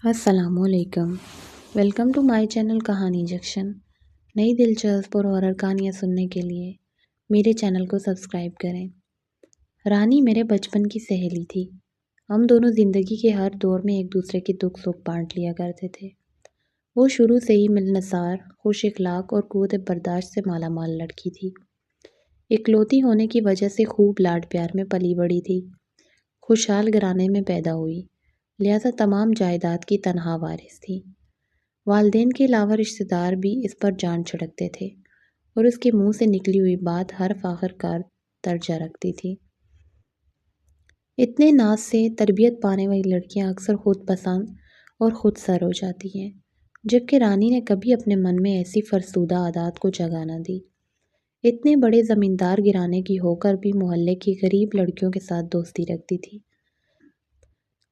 السلام علیکم۔ Welcome to my channel کہانی جنکشن۔ نئی دلچسپ اور ہارر کہانیاں سننے کے لیے میرے چینل کو سبسکرائب کریں۔ رانی میرے بچپن کی سہیلی تھی۔ ہم دونوں زندگی کے ہر دور میں ایک دوسرے کے دکھ سکھ بانٹ لیا کرتے تھے۔ وہ شروع سے ہی ملنسار، خوش اخلاق اور قوت برداشت سے مالا مال لڑکی تھی۔ اکلوتی ہونے کی وجہ سے خوب لاڈ پیار میں پلی بڑھی تھی۔ خوشحال گھرانے میں پیدا ہوئی، لہذا تمام جائیداد کی تنہا وارث تھی۔ والدین کے علاوہ رشتہ دار بھی اس پر جان چھڑکتے تھے اور اس کے منہ سے نکلی ہوئی بات حرف آخر کار درجہ رکھتی تھی۔ اتنے ناز سے تربیت پانے والی لڑکیاں اکثر خود پسند اور خود سر ہو جاتی ہیں، جبکہ رانی نے کبھی اپنے من میں ایسی فرسودہ عادات کو جگہ نہ دی۔ اتنے بڑے زمیندار گھرانے کی ہو کر بھی محلے کی غریب لڑکیوں کے ساتھ دوستی رکھتی تھی۔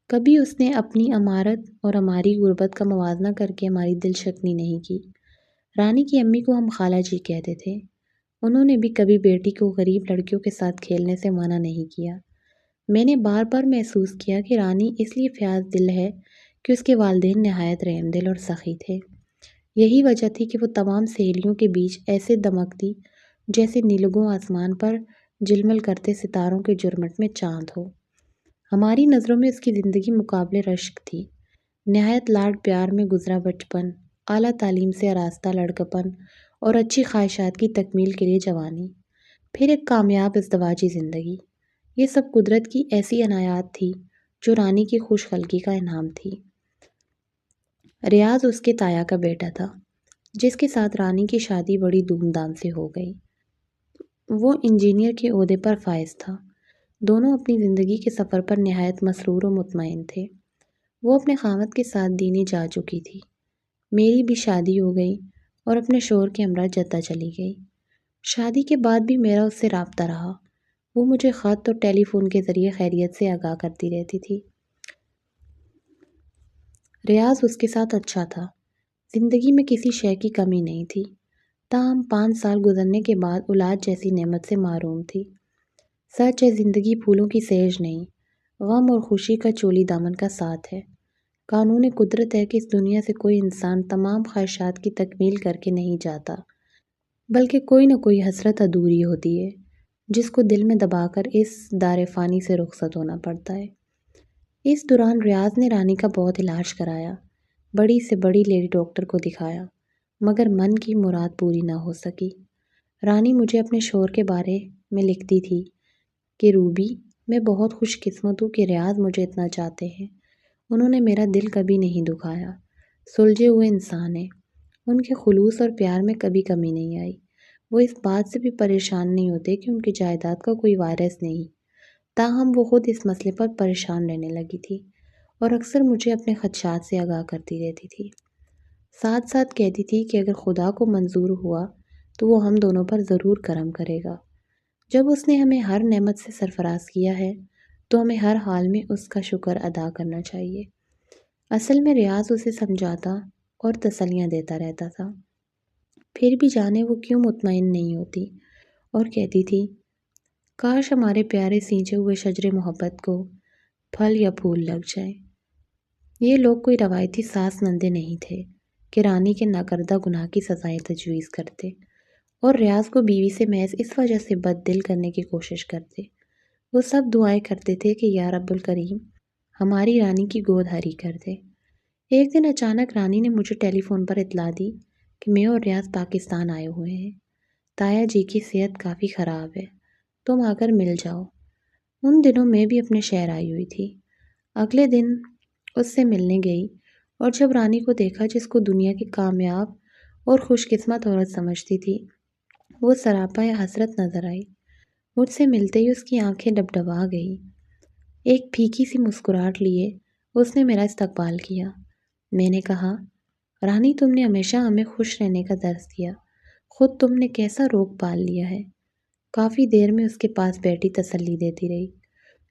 کبھی اس نے اپنی امارت اور ہماری غربت کا موازنہ کر کے ہماری دل شکنی نہیں کی۔ رانی کی امی کو ہم خالہ جی کہتے تھے۔ انہوں نے بھی کبھی بیٹی کو غریب لڑکیوں کے ساتھ کھیلنے سے منع نہیں کیا۔ میں نے بار بار محسوس کیا کہ رانی اس لیے فیاض دل ہے کہ اس کے والدین نہایت رحم دل اور سخی تھے۔ یہی وجہ تھی کہ وہ تمام سہیلیوں کے بیچ ایسے دمکتی جیسے نیلگوں آسمان پر جلمل کرتے ستاروں کے جرمٹ میں چاند ہو۔ ہماری نظروں میں اس کی زندگی مقابلے رشک تھی۔ نہایت لاڈ پیار میں گزرا بچپن، اعلیٰ تعلیم سے آراستہ لڑکپن اور اچھی خواہشات کی تکمیل کے لیے جوانی، پھر ایک کامیاب ازدواجی زندگی، یہ سب قدرت کی ایسی عنایات تھی جو رانی کی خوش خلقی کا انعام تھی۔ ریاض اس کے تایا کا بیٹا تھا، جس کے ساتھ رانی کی شادی بڑی دھوم دھام سے ہو گئی۔ وہ انجینئر کے عہدے پر فائز تھا۔ دونوں اپنی زندگی کے سفر پر نہایت مسرور و مطمئن تھے۔ وہ اپنے خاوند کے ساتھ دینی جا چکی تھی۔ میری بھی شادی ہو گئی اور اپنے شوہر کے ہمراہ جدہ چلی گئی۔ شادی کے بعد بھی میرا اس سے رابطہ رہا۔ وہ مجھے خط اور ٹیلی فون کے ذریعے خیریت سے آگاہ کرتی رہتی تھی۔ ریاض اس کے ساتھ اچھا تھا۔ زندگی میں کسی شے کی کمی نہیں تھی۔ تاہم 5 سال گزرنے کے بعد اولاد جیسی نعمت سے محروم تھی۔ سچ ہے، زندگی پھولوں کی سیج نہیں، غم اور خوشی کا چولی دامن کا ساتھ ہے۔ قانون قدرت ہے کہ اس دنیا سے کوئی انسان تمام خواہشات کی تکمیل کر کے نہیں جاتا، بلکہ کوئی نہ کوئی حسرت ادھوری ہوتی ہے جس کو دل میں دبا کر اس دار فانی سے رخصت ہونا پڑتا ہے۔ اس دوران ریاض نے رانی کا بہت علاج کرایا، بڑی سے بڑی لیڈی ڈاکٹر کو دکھایا، مگر من کی مراد پوری نہ ہو سکی۔ رانی مجھے اپنے شوہر کے بارے میں لکھتی تھی کہ روبی، میں بہت خوش قسمت ہوں کہ ریاض مجھے اتنا چاہتے ہیں۔ انہوں نے میرا دل کبھی نہیں دکھایا، سلجھے ہوئے انسان ہیں۔ ان کے خلوص اور پیار میں کبھی کمی نہیں آئی۔ وہ اس بات سے بھی پریشان نہیں ہوتے کہ ان کی جائیداد کا کوئی وارث نہیں۔ تاہم وہ خود اس مسئلے پر پریشان رہنے لگی تھی اور اکثر مجھے اپنے خدشات سے آگاہ کرتی رہتی تھی۔ ساتھ ساتھ کہتی تھی کہ اگر خدا کو منظور ہوا تو وہ ہم دونوں پر ضرور کرم کرے گا۔ جب اس نے ہمیں ہر نعمت سے سرفراز کیا ہے تو ہمیں ہر حال میں اس کا شکر ادا کرنا چاہیے۔ اصل میں ریاض اسے سمجھاتا اور تسلیاں دیتا رہتا تھا، پھر بھی جانے وہ کیوں مطمئن نہیں ہوتی اور کہتی تھی، کاش ہمارے پیارے سینچے ہوئے شجر محبت کو پھل یا پھول لگ جائیں۔ یہ لوگ کوئی روایتی ساس نندے نہیں تھے کہ رانی کے ناکردہ گناہ کی سزائیں تجویز کرتے اور ریاض کو بیوی سے محض اس وجہ سے بد دل کرنے کی کوشش کرتے۔ وہ سب دعائیں کرتے تھے کہ یا رب الکریم ہماری رانی کی گود ہری کر دے۔ ایک دن اچانک رانی نے مجھے ٹیلی فون پر اطلاع دی کہ میں اور ریاض پاکستان آئے ہوئے ہیں۔ تایا جی کی صحت کافی خراب ہے، تم آ کر مل جاؤ۔ ان دنوں میں بھی اپنے شہر آئی ہوئی تھی۔ اگلے دن اس سے ملنے گئی اور جب رانی کو دیکھا جس کو دنیا کی کامیاب اور خوش قسمت عورت سمجھتی تھی، وہ سراپا حسرت نظر آئی۔ مجھ سے ملتے ہی اس کی آنکھیں ڈبڈبا گئی۔ ایک پھیکی سی مسکراہٹ لیے اس نے میرا استقبال کیا۔ میں نے کہا، رانی تم نے ہمیشہ ہمیں خوش رہنے کا درس دیا، خود تم نے کیسا روگ پال لیا ہے۔ کافی دیر میں اس کے پاس بیٹھی تسلی دیتی رہی۔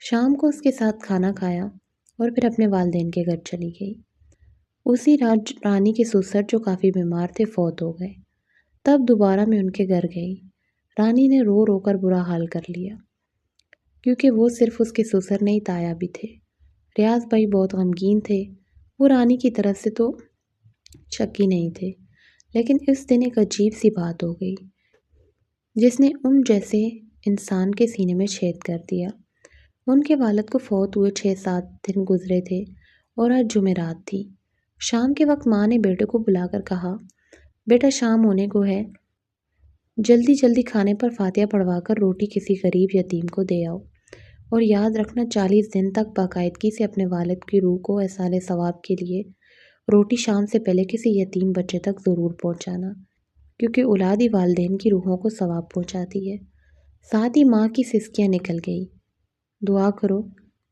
شام کو اس کے ساتھ کھانا کھایا اور پھر اپنے والدین کے گھر چلی گئی۔ اسی رات رانی کے سسر جو کافی بیمار تھے فوت ہو گئے۔ تب دوبارہ میں ان کے گھر گئی۔ رانی نے رو رو کر برا حال کر لیا، کیونکہ وہ صرف اس کے سسر نہیں تایا بھی تھے۔ ریاض بھائی بہت غمگین تھے وہ رانی کی طرف سے تو شکی نہیں تھے، لیکن اس دن ایک عجیب سی بات ہو گئی جس نے ان جیسے انسان کے سینے میں چھید کر دیا۔ ان کے والد کو فوت ہوئے 6-7 دن گزرے تھے اور آج جمعرات تھی۔ شام کے وقت ماں نے بیٹے کو بلا کر کہا، بیٹا شام ہونے کو ہے، جلدی جلدی کھانے پر فاتحہ پڑھوا کر روٹی کسی غریب یتیم کو دے آؤ، اور یاد رکھنا 40 دن تک باقاعدگی سے اپنے والد کی روح کو ایصال ثواب کے لیے روٹی شام سے پہلے کسی یتیم بچے تک ضرور پہنچانا، کیونکہ اولاد ہی والدین کی روحوں کو ثواب پہنچاتی ہے۔ ساتھ ہی ماں کی سسکیاں نکل گئی، دعا کرو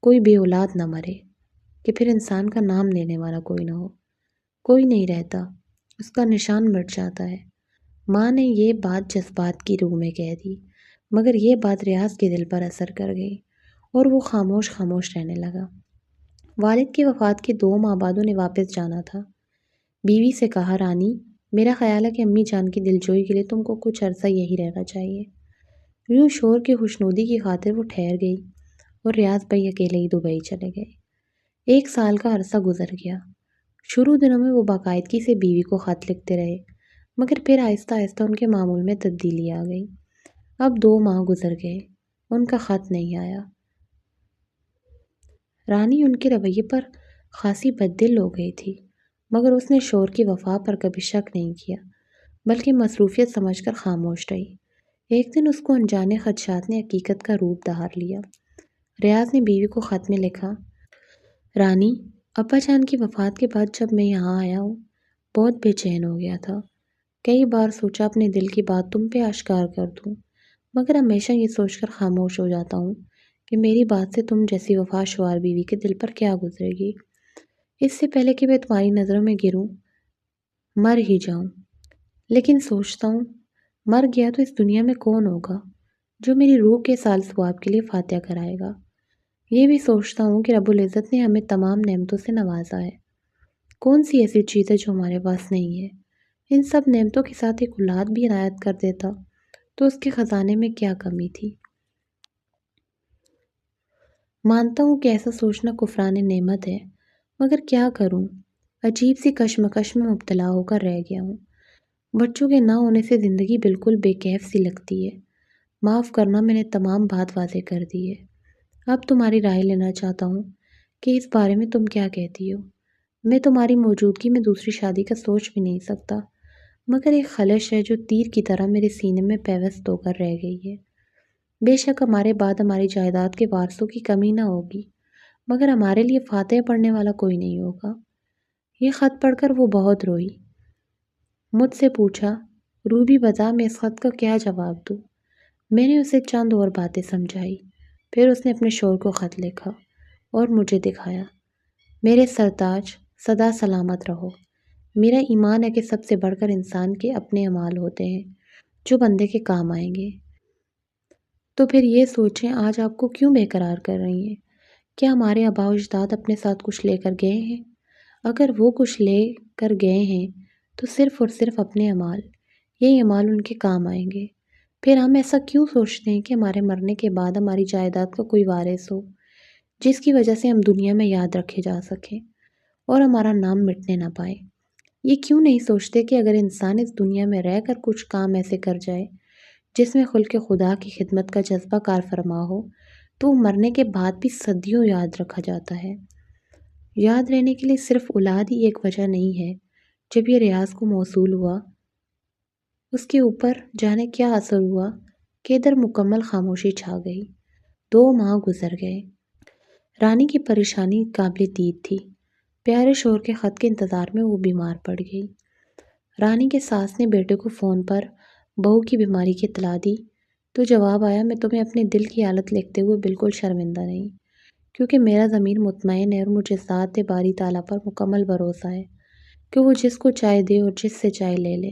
کوئی بے اولاد نہ مرے، کہ پھر انسان کا نام لینے والا کوئی نہ ہو، کوئی نہیں رہتا، اس کا نشان مٹ جاتا ہے۔ ماں نے یہ بات جذبات کی روح میں کہہ دی، مگر یہ بات ریاض کے دل پر اثر کر گئی اور وہ خاموش خاموش رہنے لگا۔ والد کی وفات کے 2 ماہ بعد انہیں واپس جانا تھا۔ بیوی سے کہا، رانی میرا خیال ہے کہ امی جان کی دلجوئی کے لیے تم کو کچھ عرصہ یہی رہنا چاہیے۔ یوں شور کی خوشنودی کی خاطر وہ ٹھہر گئی اور ریاض بھائی اکیلے ہی دبئی چلے گئے۔ 1 سال کا عرصہ گزر گیا۔ شروع دنوں میں وہ باقاعدگی سے بیوی کو خط لکھتے رہے، مگر پھر آہستہ آہستہ ان کے معمول میں تبدیلی آ گئی۔ اب 2 ماہ گزر گئے، ان کا خط نہیں آیا۔ رانی ان کے رویے پر خاصی بددل ہو گئی تھی، مگر اس نے شوہر کی وفا پر کبھی شک نہیں کیا، بلکہ مصروفیت سمجھ کر خاموش رہی۔ ایک دن اس کو انجانے خدشات نے حقیقت کا روپ دھار لیا۔ ریاض نے بیوی کو خط میں لکھا، رانی ابا جان کی وفات کے بعد جب میں یہاں آیا ہوں بہت بے چین ہو گیا تھا۔ کئی بار سوچا اپنے دل کی بات تم پہ اشکار کر دوں، مگر ہمیشہ یہ سوچ کر خاموش ہو جاتا ہوں کہ میری بات سے تم جیسی وفاشوار بیوی کے دل پر کیا گزرے گی۔ اس سے پہلے کہ میں تمہاری نظروں میں گروں مر ہی جاؤں، لیکن سوچتا ہوں مر گیا تو اس دنیا میں کون ہوگا جو میری روح کے سال ثواب کے لیے فاتحہ کرائے گا۔ یہ بھی سوچتا ہوں کہ رب العزت نے ہمیں تمام نعمتوں سے نوازا ہے، کون سی ایسی چیز ہے جو ہمارے پاس نہیں ہے۔ ان سب نعمتوں کے ساتھ ایک اولاد بھی عنایت کر دیتا تو اس کے خزانے میں کیا کمی تھی۔ مانتا ہوں کہ ایسا سوچنا کفران نعمت ہے، مگر کیا کروں، عجیب سی کشمکش میں مبتلا ہو کر رہ گیا ہوں۔ بچوں کے نہ ہونے سے زندگی بالکل بے کیف سی لگتی ہے۔ معاف کرنا، میں نے تمام بات واضح کر دی ہے۔ اب تمہاری رائے لینا چاہتا ہوں کہ اس بارے میں تم کیا کہتی ہو۔ میں تمہاری موجودگی میں دوسری شادی کا سوچ بھی نہیں سکتا، مگر ایک خلش ہے جو تیر کی طرح میرے سینے میں پیوست ہو کر رہ گئی ہے۔ بے شک ہمارے بعد ہماری جائیداد کے وارثوں کی کمی نہ ہوگی، مگر ہمارے لیے فاتحہ پڑھنے والا کوئی نہیں ہوگا۔ یہ خط پڑھ کر وہ بہت روئی۔ مجھ سے پوچھا، روبی بتا میں اس خط کا کیا جواب دوں۔ میں نے اسے چند اور باتیں سمجھائی، پھر اس نے اپنے شوہر کو خط لکھا اور مجھے دکھایا۔ میرے سرتاج سدا سلامت رہو۔ میرا ایمان ہے کہ سب سے بڑھ کر انسان کے اپنے اعمال ہوتے ہیں جو بندے کے کام آئیں گے۔ تو پھر یہ سوچیں آج آپ کو کیوں بے قرار کر رہی ہیں؟ کیا ہمارے آباء و اجداد اپنے ساتھ کچھ لے کر گئے ہیں؟ اگر وہ کچھ لے کر گئے ہیں تو صرف اور صرف اپنے اعمال، یہ اعمال ان کے کام آئیں گے۔ پھر ہم ایسا کیوں سوچتے ہیں کہ ہمارے مرنے کے بعد ہماری جائیداد کا کوئی وارث ہو جس کی وجہ سے ہم دنیا میں یاد رکھے جا سکیں اور ہمارا نام مٹنے نہ پائے؟ یہ کیوں نہیں سوچتے کہ اگر انسان اس دنیا میں رہ کر کچھ کام ایسے کر جائے جس میں خلق خدا کی خدمت کا جذبہ کار فرما ہو تو وہ مرنے کے بعد بھی صدیوں یاد رکھا جاتا ہے۔ یاد رہنے کے لیے صرف اولاد ہی ایک وجہ نہیں ہے۔ جب یہ ریاض کو موصول ہوا اس کے اوپر جانے کیا اثر ہوا کہ ادھر مکمل خاموشی چھا گئی۔ 2 ماہ گزر گئے۔ رانی کی پریشانی قابل دید تھی۔ پیارے شوہر کے خط کے انتظار میں وہ بیمار پڑ گئی۔ رانی کے ساس نے بیٹے کو فون پر بہو کی بیماری کی اطلاع دی تو جواب آیا، میں تمہیں اپنے دل کی حالت لکھتے ہوئے بالکل شرمندہ نہیں، کیونکہ میرا ضمیر مطمئن ہے اور مجھے ذات باری تعالیٰ پر مکمل بھروسہ ہے کہ وہ جس کو چاہے دے اور جس سے چاہے لے لے۔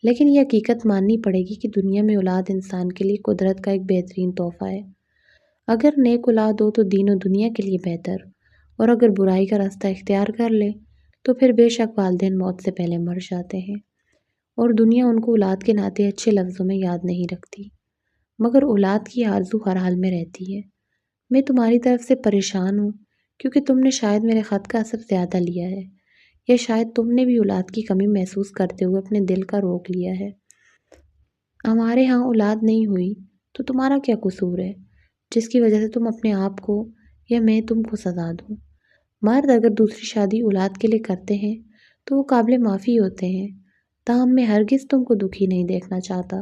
لیکن یہ حقیقت ماننی پڑے گی کہ دنیا میں اولاد انسان کے لیے قدرت کا ایک بہترین تحفہ ہے۔ اگر نیک اولاد ہو تو دین و دنیا کے لیے بہتر، اور اگر برائی کا راستہ اختیار کر لے تو پھر بے شک والدین موت سے پہلے مر جاتے ہیں اور دنیا ان کو اولاد کے ناطے اچھے لفظوں میں یاد نہیں رکھتی، مگر اولاد کی آرزو ہر حال میں رہتی ہے۔ میں تمہاری طرف سے پریشان ہوں کیونکہ تم نے شاید میرے خط کا اثر زیادہ لیا ہے، یا شاید تم نے بھی اولاد کی کمی محسوس کرتے ہوئے اپنے دل کا روک لیا ہے۔ ہمارے ہاں اولاد نہیں ہوئی تو تمہارا کیا قصور ہے جس کی وجہ سے تم اپنے آپ کو یا میں تم کو سزا دوں؟ مرد اگر دوسری شادی اولاد کے لیے کرتے ہیں تو وہ قابل معافی ہوتے ہیں، تاہم میں ہرگز تم کو دکھی نہیں دیکھنا چاہتا۔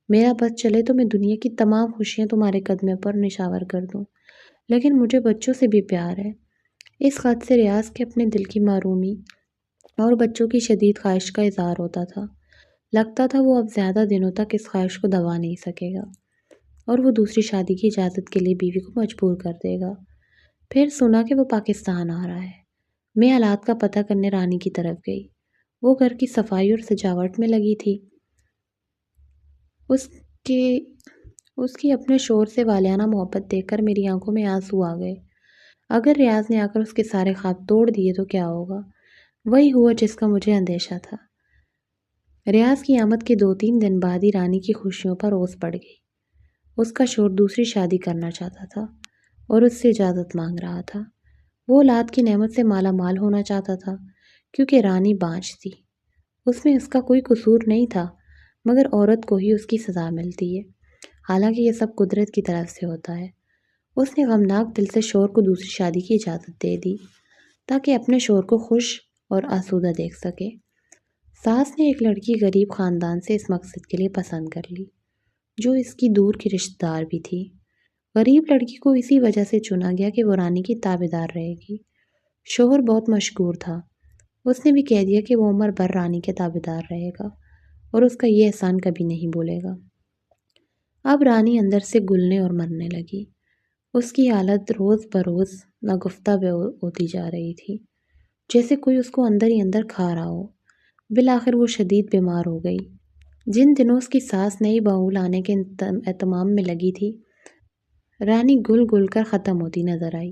میرا بس چلے تو میں دنیا کی تمام خوشیاں تمہارے قدمے پر نشاور کر دوں، لیکن مجھے بچوں سے بھی پیار ہے۔ اس خط سے ریاض کے اپنے دل کی معرومی اور بچوں کی شدید خواہش کا اظہار ہوتا تھا۔ لگتا تھا وہ اب زیادہ دنوں تک اس خواہش کو دبا نہیں سکے گا اور وہ دوسری شادی کی اجازت کے لیے بیوی کو مجبور کر دے گا۔ پھر سنا کہ وہ پاکستان آ رہا ہے۔ میں حالات کا پتہ کرنے رانی کی طرف گئی۔ وہ گھر کی صفائی اور سجاوٹ میں لگی تھی۔ اس کی اپنے شوہر سے والہانہ محبت دیکھ کر میری آنکھوں میں آنسو آ گئے۔ اگر ریاض نے آ کر اس کے سارے خواب توڑ دیے تو کیا ہوگا؟ وہی ہوا جس کا مجھے اندیشہ تھا۔ ریاض کی آمد کے 2-3 دن بعد ہی رانی کی خوشیوں پر اوس پڑ گئی۔ اس کا شوہر دوسری شادی کرنا چاہتا تھا اور اس سے اجازت مانگ رہا تھا۔ وہ اولاد کی نعمت سے مالا مال ہونا چاہتا تھا کیونکہ رانی بانجھ تھی۔ اس میں اس کا کوئی قصور نہیں تھا، مگر عورت کو ہی اس کی سزا ملتی ہے، حالانکہ یہ سب قدرت کی طرف سے ہوتا ہے۔ اس نے غمناک دل سے شوہر کو دوسری شادی کی اجازت دے دی تاکہ اپنے شوہر کو خوش اور آسودہ دیکھ سکے۔ ساس نے ایک لڑکی غریب خاندان سے اس مقصد کے لیے پسند کر لی، جو اس کی دور کی رشتہ دار بھی تھی۔ غریب لڑکی کو اسی وجہ سے چنا گیا کہ وہ رانی کی تابعدار رہے گی۔ شوہر بہت مشکور تھا۔ اس نے بھی کہہ دیا کہ وہ عمر بھر رانی کے تابعدار رہے گا اور اس کا یہ احسان کبھی نہیں بھولے گا۔ اب رانی اندر سے گلنے اور مرنے لگی۔ اس کی حالت روز بروز ناگفتہ ہوتی جا رہی تھی، جیسے کوئی اس کو اندر ہی اندر کھا رہا ہو۔ بالآخر وہ شدید بیمار ہو گئی۔ جن دنوں اس کی ساس نئی بہو لانے کے اہتمام میں لگی تھی، رانی گل گل کر ختم ہوتی نظر آئی۔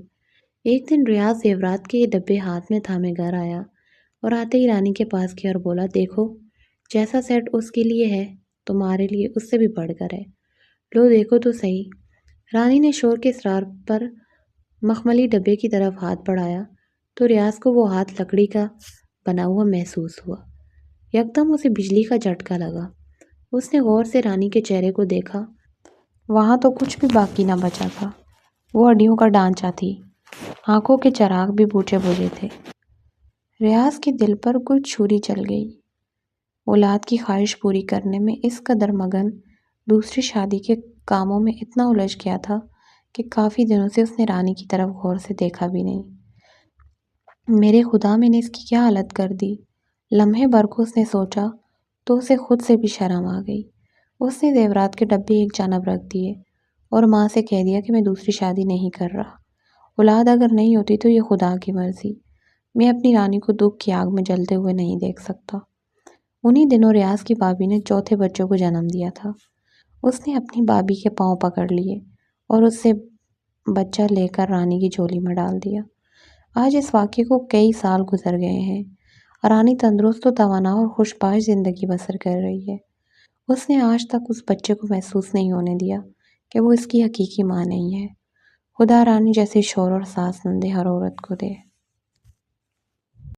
ایک دن ریاض زیورات کے ڈبے ہاتھ میں تھامے گھر آیا اور آتے ہی رانی کے پاس گیا اور بولا، دیکھو جیسا سیٹ اس کے لیے ہے تمہارے لیے اس سے بھی بڑھ کر ہے، لو دیکھو تو صحیح۔ رانی نے شوہر کے اصرار پر مخملی ڈبے کی طرف ہاتھ بڑھایا تو ریاض کو وہ ہاتھ لکڑی کا بنا ہوا محسوس ہوا۔ یکدم اسے بجلی کا جھٹکا لگا۔ اس نے غور سے رانی کے چہرے کو دیکھا۔ وہاں تو کچھ بھی باقی نہ بچا تھا۔ وہ ہڈیوں کا ڈھانچہ تھی، آنکھوں کے چراغ بھی بجھے بجھے تھے۔ ریاض کے دل پر کوئی چھری چل گئی۔ اولاد کی خواہش پوری کرنے میں اس قدر مگن، دوسری شادی کے کاموں میں اتنا الجھ گیا تھا کہ کافی دنوں سے اس نے رانی کی طرف غور سے دیکھا بھی نہیں۔ میرے خدا، میں نے اس کی کیا حالت کر دی؟ لمحے بھر کو اس نے سوچا تو اسے خود سے بھی شرم آ گئی۔ اس نے زیورات کے ڈبے ایک جانب رکھ دیے اور ماں سے کہہ دیا کہ میں دوسری شادی نہیں کر رہا۔ اولاد اگر نہیں ہوتی تو یہ خدا کی مرضی، میں اپنی رانی کو دکھ کی آگ میں جلتے ہوئے نہیں دیکھ سکتا۔ انہی دنوں ریاض کی بابی نے چوتھے بچوں کو جنم دیا تھا۔ اس نے اپنی بابی کے پاؤں پکڑ لیے اور اس سے بچہ لے کر رانی کی جھولی میں ڈال دیا۔ آج اس واقعے کو کئی سال گزر گئے ہیں۔ رانی تندرست و توانا اور خوش باش زندگی بسر کر رہی ہے۔ اس نے آج تک اس بچے کو محسوس نہیں ہونے دیا کہ وہ اس کی حقیقی ماں نہیں ہے۔ خدا رانی جیسے شوہر اور ساس نندے ہر عورت کو دے۔